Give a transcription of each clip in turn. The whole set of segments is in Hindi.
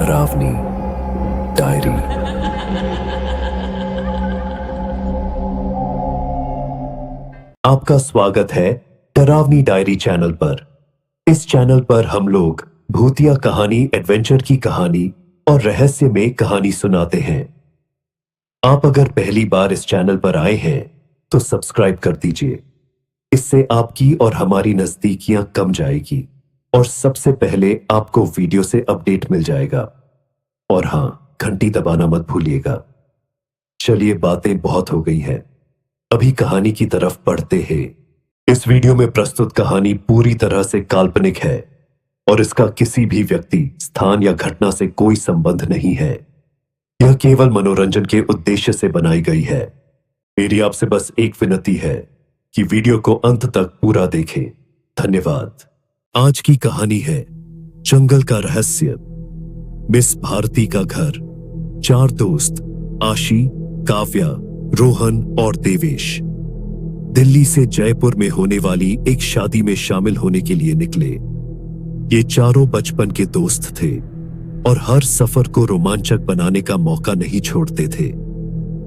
डरावनी डायरी। आपका स्वागत है डरावनी डायरी चैनल पर। इस चैनल पर हम लोग भूतिया कहानी, एडवेंचर की कहानी और रहस्य में कहानी सुनाते हैं। आप अगर पहली बार इस चैनल पर आए हैं तो सब्सक्राइब कर दीजिए। इससे आपकी और हमारी नजदीकियां कम जाएगी और सबसे पहले आपको वीडियो से अपडेट मिल जाएगा। और हां, घंटी दबाना मत भूलिएगा। चलिए, बातें बहुत हो गई हैं, अभी कहानी की तरफ बढ़ते हैं। इस वीडियो में प्रस्तुत कहानी पूरी तरह से काल्पनिक है और इसका किसी भी व्यक्ति, स्थान या घटना से कोई संबंध नहीं है। यह केवल मनोरंजन के उद्देश्य से बनाई गई है। मेरी आपसे बस एक विनती है कि वीडियो को अंत तक पूरा देखें। धन्यवाद। आज की कहानी है जंगल का रहस्य। मिस भारती का घर। 4 दोस्त आशी, काव्या, रोहन और देवेश दिल्ली से जयपुर में होने वाली एक शादी में शामिल होने के लिए निकले। ये चारों बचपन के दोस्त थे और हर सफर को रोमांचक बनाने का मौका नहीं छोड़ते थे।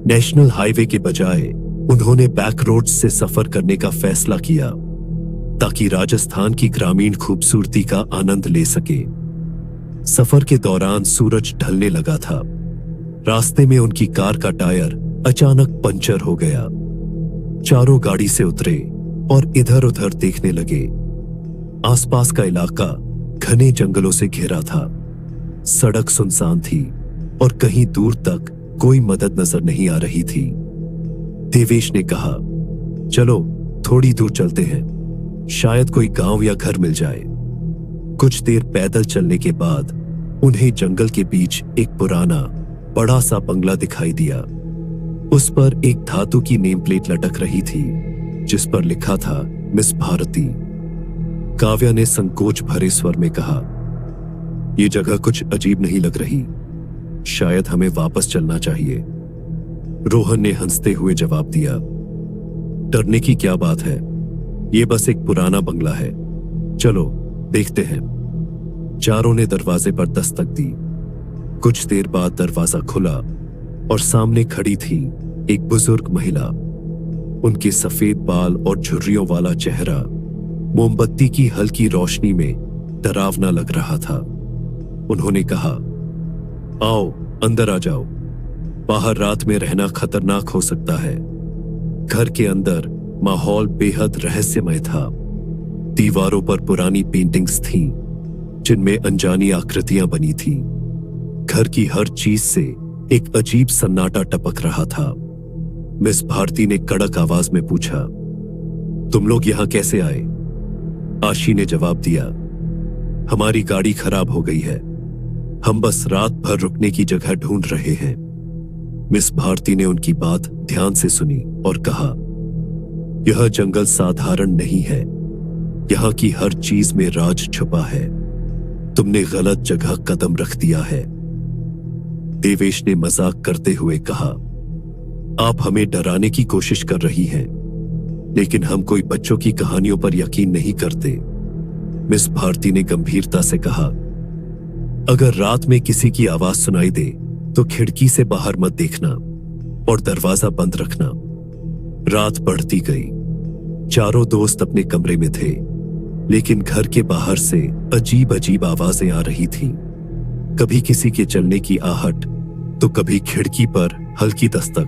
नेशनल हाईवे के बजाय उन्होंने बैक रोड्स से सफर करने का फैसला किया ताकि राजस्थान की ग्रामीण खूबसूरती का आनंद ले सके। सफर के दौरान सूरज ढलने लगा था। रास्ते में उनकी कार का टायर अचानक पंचर हो गया। चारों गाड़ी से उतरे और इधर उधर देखने लगे। आसपास का इलाका घने जंगलों से घिरा था। सड़क सुनसान थी और कहीं दूर तक कोई मदद नजर नहीं आ रही थी। देवेश ने कहा, चलो थोड़ी दूर चलते हैं, शायद कोई गांव या घर मिल जाए। कुछ देर पैदल चलने के बाद उन्हें जंगल के बीच एक पुराना बड़ा सा बंगला दिखाई दिया। उस पर एक धातु की नेम प्लेट लटक रही थी जिस पर लिखा था मिस भारती। काव्या ने संकोच भरे स्वर में कहा, ये जगह कुछ अजीब नहीं लग रही, शायद हमें वापस चलना चाहिए। रोहन ने हंसते हुए जवाब दिया, डरने की क्या बात है, ये बस एक पुराना बंगला है, चलो देखते हैं। चारों ने दरवाजे पर दस्तक दी। कुछ देर बाद दरवाजा खुला और सामने खड़ी थी एक बुजुर्ग महिला। उनके सफेद बाल और झुर्रियों वाला चेहरा मोमबत्ती की हल्की रोशनी में डरावना लग रहा था। उन्होंने कहा, आओ अंदर आ जाओ, बाहर रात में रहना खतरनाक हो सकता है। घर के अंदर माहौल बेहद रहस्यमय था। दीवारों पर पुरानी पेंटिंग्स थीं जिनमें अनजानी आकृतियां बनी थीं। घर की हर चीज से एक अजीब सन्नाटा टपक रहा था। मिस भारती ने कड़क आवाज में पूछा, तुम लोग यहां कैसे आए? आशी ने जवाब दिया, हमारी गाड़ी खराब हो गई है, हम बस रात भर रुकने की जगह ढूंढ रहे हैं। मिस भारती ने उनकी बात ध्यान से सुनी और कहा, यह जंगल साधारण नहीं है, यहां की हर चीज में राज छुपा है। तुमने गलत जगह कदम रख दिया है। देवेश ने मजाक करते हुए कहा, आप हमें डराने की कोशिश कर रही हैं, लेकिन हम कोई बच्चों की कहानियों पर यकीन नहीं करते। मिस भारती ने गंभीरता से कहा, अगर रात में किसी की आवाज सुनाई दे तो खिड़की से बाहर मत देखना और दरवाजा बंद रखना। रात बढ़ती गई। चारों दोस्त अपने कमरे में थे, लेकिन घर के बाहर से अजीब अजीब आवाजें आ रही थीं। कभी किसी के चलने की आहट तो कभी खिड़की पर हल्की दस्तक।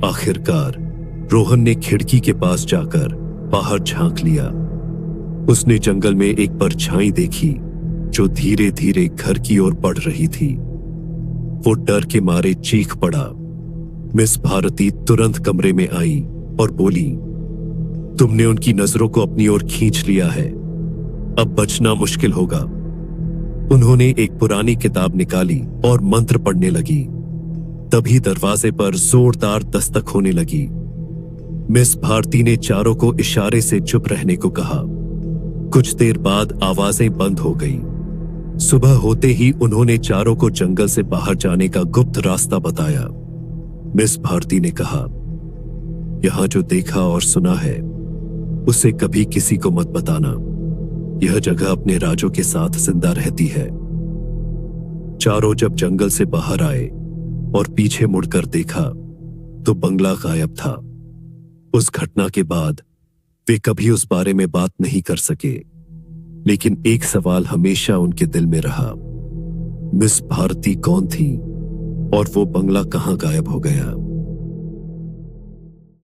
आखिरकार रोहन ने खिड़की के पास जाकर बाहर झांक लिया। उसने जंगल में एक परछाई देखी जो धीरे धीरे घर की ओर बढ़ रही थी। वो डर के मारे चीख पड़ा। मिस भारती तुरंत कमरे में आई और बोली, तुमने उनकी नजरों को अपनी ओर खींच लिया है, अब बचना मुश्किल होगा। उन्होंने एक पुरानी किताब निकाली और मंत्र पढ़ने लगी। तभी दरवाजे पर जोरदार दस्तक होने लगी। मिस भारती ने चारों को इशारे से चुप रहने को कहा। कुछ देर बाद आवाजें बंद हो गई। सुबह होते ही उन्होंने चारों को जंगल से बाहर जाने का गुप्त रास्ता बताया। मिस भारती ने कहा, यहां जो देखा और सुना है उसे कभी किसी को मत बताना। यह जगह अपने राजों के साथ जिंदा रहती है। चारों जब जंगल से बाहर आए और पीछे मुड़कर देखा तो बंगला गायब था। उस घटना के बाद वे कभी उस बारे में बात नहीं कर सके, लेकिन एक सवाल हमेशा उनके दिल में रहा, मिस भारती कौन थी और वो बंगला कहां गायब हो गया।